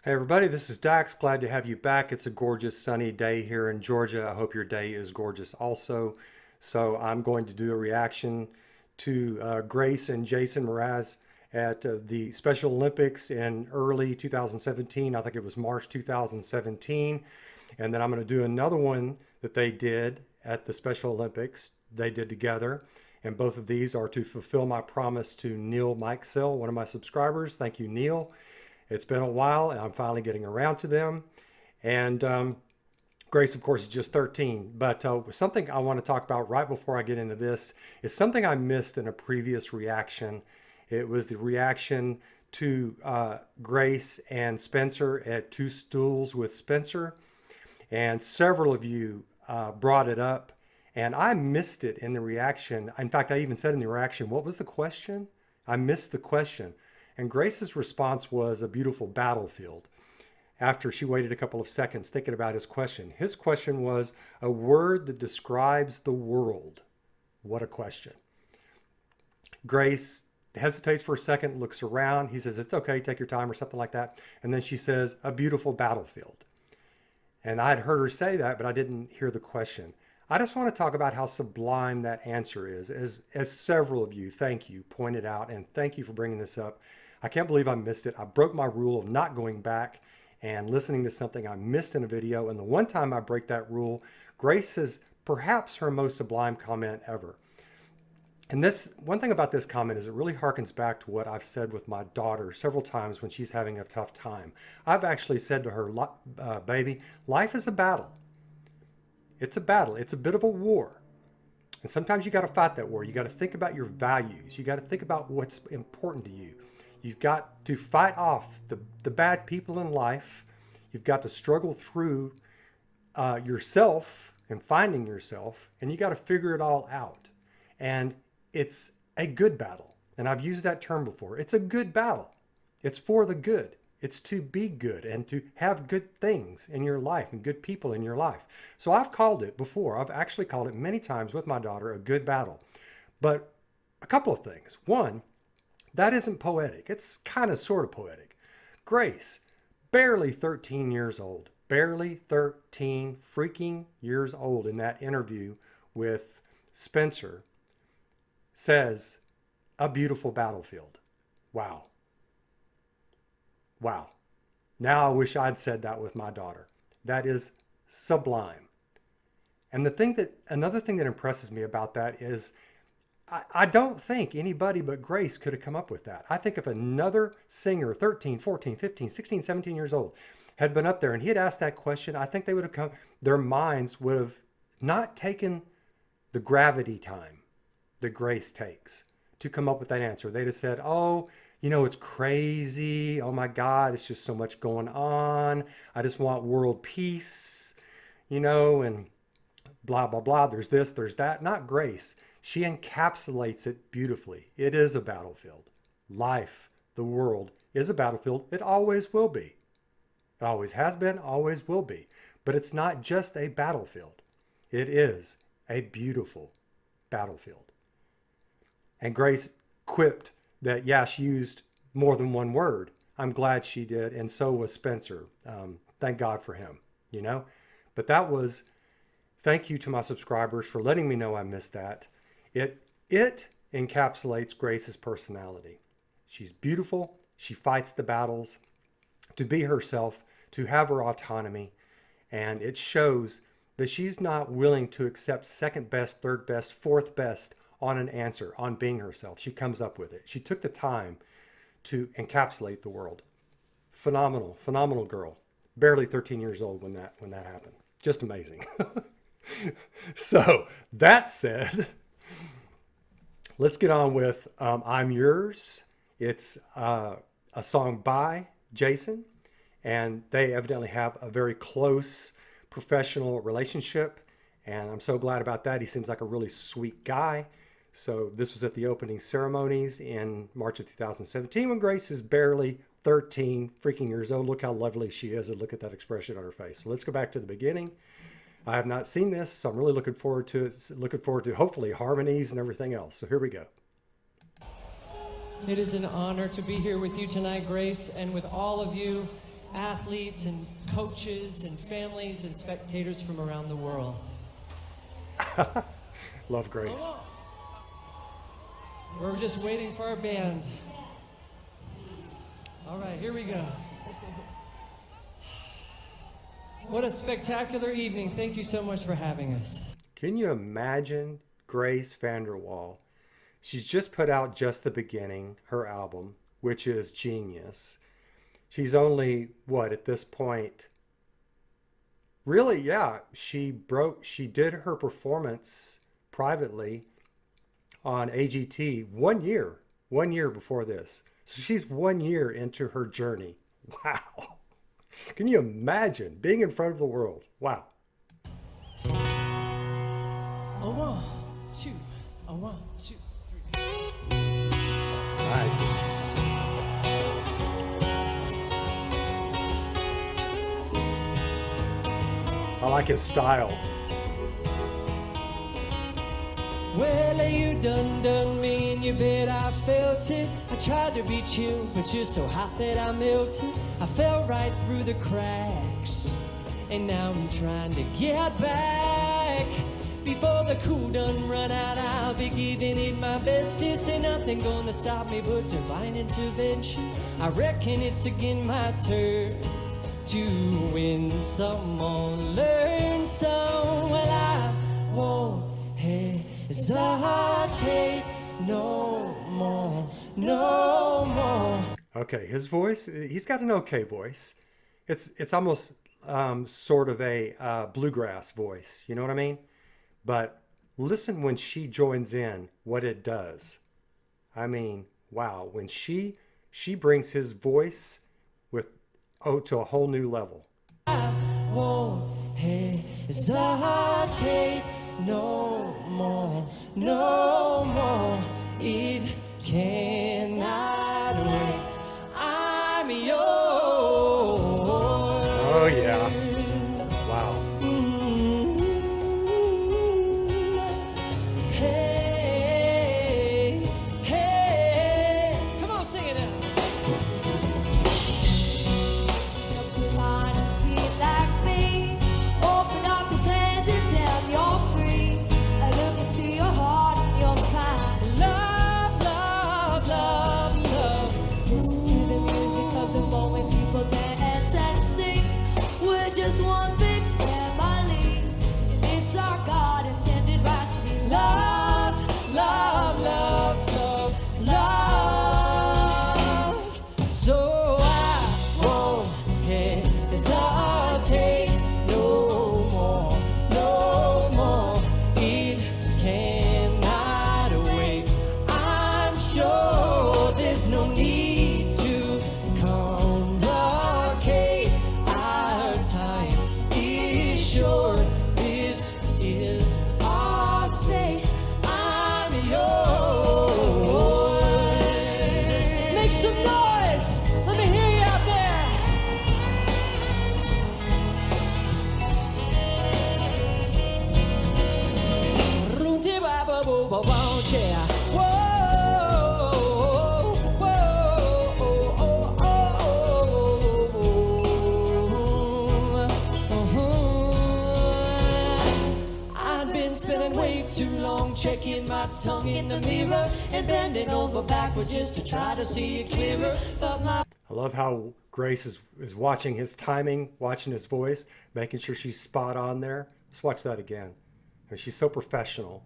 Hey everybody, this is Dax. Glad to have you back. It's a gorgeous sunny day here in Georgia. I hope your day is gorgeous also. So I'm going to do a reaction to Grace and Jason Mraz at the Special Olympics in early 2017. I think it was March 2017. And then I'm going to do another one that they did at the Special Olympics. They did together. And both of these are to fulfill my promise to Neil Mikesell, one of my subscribers. Thank you, Neil. It's been a while, and I'm finally getting around to them. And Grace, of course, is just 13. But something I want to talk about right before I get into this is something I missed in a previous reaction. It was the reaction to Grace and Spencer at Two Stools with Spencer. And several of you brought it up, and I missed it in the reaction. In fact, I even said in the reaction, what was the question? I missed the question. And Grace's response was a beautiful battlefield after she waited a couple of seconds thinking about his question. His question was a word that describes the world. What a question. Grace hesitates for a second, looks around. He says, it's okay, take your time or something like that. And then she says, a beautiful battlefield. And I'd heard her say that, but I didn't hear the question. I just want to talk about how sublime that answer is. As several of you, thank you, pointed out, and thank you for bringing this up. I can't believe I missed it. I broke my rule of not going back and listening to something I missed in a video. And the one time I break that rule, Grace says perhaps her most sublime comment ever. And this one thing about this comment is it really harkens back to what I've said with my daughter several times when she's having a tough time. I've actually said to her, baby, life is a battle. It's a battle. It's a bit of a war. And sometimes you got to fight that war. You got to think about your values. You got to think about what's important to you. You've got to fight off the bad people in life. You've got to struggle through yourself and finding yourself, and you got to figure it all out. And it's a good battle. And I've used that term before. It's a good battle. It's for the good. It's to be good and to have good things in your life and good people in your life. So I've called it before. I've actually called it many times with my daughter a good battle. But a couple of things. One, that isn't poetic. It's kind of sort of poetic. Grace, barely 13 years old, barely 13 freaking years old in that interview with Spencer, says a beautiful battlefield. Wow. Wow. Now I wish I'd said that with my daughter. That is sublime. And another thing that impresses me about that is I don't think anybody but Grace could have come up with that. I think if another singer, 13, 14, 15, 16, 17 years old, had been up there and he had asked that question, I think they would have their minds would have not taken the gravity time that Grace takes to come up with that answer. They'd have said, oh, it's crazy. Oh my God, it's just so much going on. I just want world peace, and blah, blah, blah. There's this, there's that. Not Grace. She encapsulates it beautifully. It is a battlefield. Life, the world, is a battlefield. It always will be. It always has been, always will be. But it's not just a battlefield. It is a beautiful battlefield. And Grace quipped that, yeah, she used more than one word. I'm glad she did, and so was Spencer. Thank God for him, But that was, thank you to my subscribers for letting me know I missed that. It encapsulates Grace's personality. She's beautiful. She fights the battles to be herself, to have her autonomy. And it shows that she's not willing to accept second best, third best, fourth best on an answer, on being herself. She comes up with it. She took the time to encapsulate the world. Phenomenal, phenomenal girl. Barely 13 years old when that happened. Just amazing. So that said, let's get on with I'm Yours. It's a song by Jason, and they evidently have a very close professional relationship, and I'm so glad about that. He seems like a really sweet guy. So this was at the opening ceremonies in March of 2017 when Grace is barely 13 freaking years old. Look how lovely she is, and look at that expression on her face. So let's go back to the beginning. I have not seen this, so I'm really looking forward to it. Looking forward to hopefully harmonies and everything else. So here we go. It is an honor to be here with you tonight, Grace, and with all of you athletes and coaches and families and spectators from around the world. Love Grace. We're just waiting for our band. All right, here we go. What a spectacular evening. Thank you so much for having us. Can you imagine Grace Vanderwall? She's just put out Just the Beginning, her album, which is genius. She's only, what, at this point? Really, yeah, she did her performance privately on AGT 1 year before this. So she's 1 year into her journey. Wow. Can you imagine being in front of the world? Wow. A 1, 2, a 1, 2, 3. Nice. I like his style. Well, you done me and you bet I felt it. I tried to reach you, but you're so hot that I melted. I fell right through the cracks, and now I'm trying to get back. Before the cool done run out, I'll be giving it my bestest. Ain't nothing gonna stop me but divine intervention. I reckon it's again my turn to win some or learn some. Well, I won't hesitate no more, no more. Okay, his voice, he's got an okay voice. It's almost sort of a bluegrass voice, you know what I mean? But listen when she joins in, what it does. I mean, wow, when she brings his voice with to a whole new level. I won't hesitate no more, no more. It cannot wait. I'm yours. Oh yeah. Wow. Hey, hey. Come on, sing it now. Just one big family, and it's our God intended right to be loved, love, love, love, love. So I won't hesitate no more, no more. It cannot wait. I'm sure there's no need to complicate. Our time is short. This is our fate. I'm yours. Make some noise. Let me hear you out there. I've been spending way too long checking my tongue in the mirror and bending over backwards just to try to see it clearer. But my I love how Grace is watching his timing, watching his voice, making sure she's spot on there. Let's watch that again. I mean, she's so professional.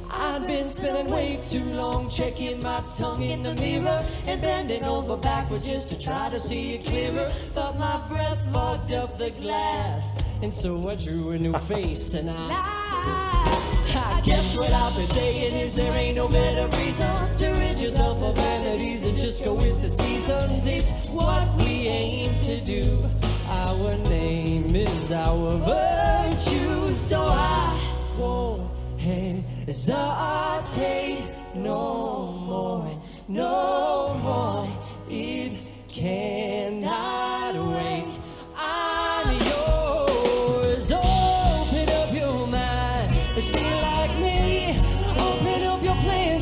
I've been spending way too long checking my tongue in the mirror and bending over backwards just to try to see it clearer. But my breath fogged up the glass, and so I drew a new face. And I guess what I've been saying is there ain't no better reason to rid yourself of vanities and just go with the seasons. It's what we aim to do. Our name is our virtue. So I won't hesitate no more, no more. It cannot wait. I'm yours. Open up your mind. See like me. Open up your plans.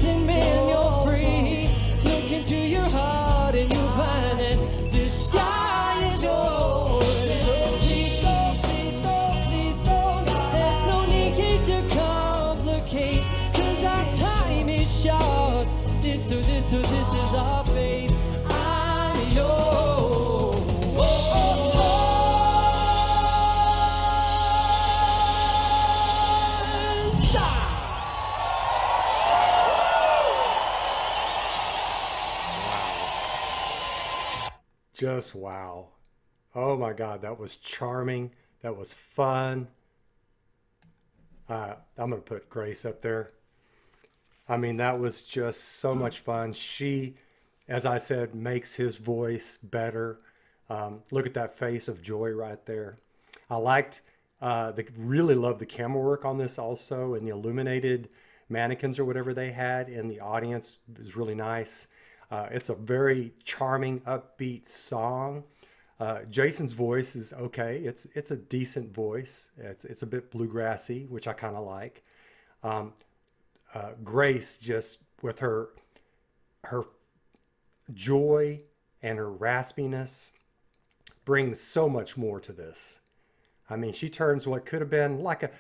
so this is our fate. I'm yours. Just wow. Oh my God, that was charming. That was fun. I'm going to put Grace up there. I mean, that was just so much fun. She, as I said, makes his voice better. Look at that face of joy right there. I liked, really loved the camera work on this also, and the illuminated mannequins or whatever they had in the audience. It was really nice. It's a very charming, upbeat song. Jason's voice is okay. It's a decent voice. It's a bit bluegrassy, which I kind of like. Grace, just with her joy and her raspiness, brings so much more to this. I mean, she turns what could have been like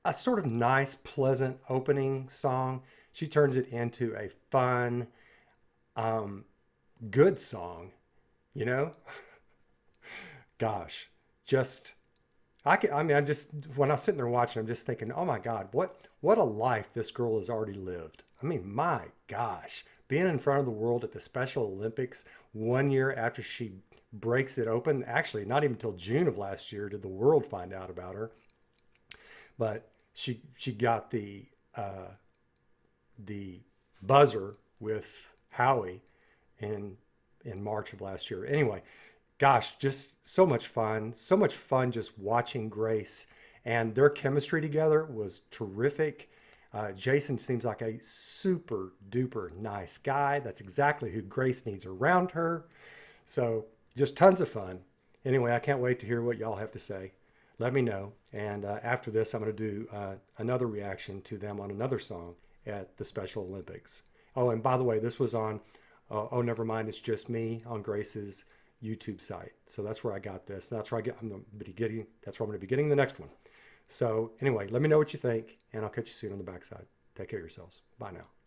a sort of nice, pleasant opening song. She turns it into a fun, good song, you know? Gosh, just I just when I was sitting there watching, I'm just thinking, oh my God, what a life this girl has already lived. I mean, my gosh, being in front of the world at the Special Olympics 1 year after she breaks it open. Actually, not even until June of last year did the world find out about her. But she got the buzzer with Howie in March of last year. Anyway, gosh, just so much fun. So much fun just watching Grace, and their chemistry together was terrific. Jason seems like a super duper nice guy. That's exactly who Grace needs around her. So just tons of fun. Anyway, I can't wait to hear what y'all have to say. Let me know. And after this, I'm going to do another reaction to them on another song at the Special Olympics. Oh, and by the way, this was on, oh, never mind, it's just me on Grace's YouTube site. So that's where I got this. That's where I'm going to be getting the next one. So anyway, let me know what you think, and I'll catch you soon on the backside. Take care of yourselves. Bye now.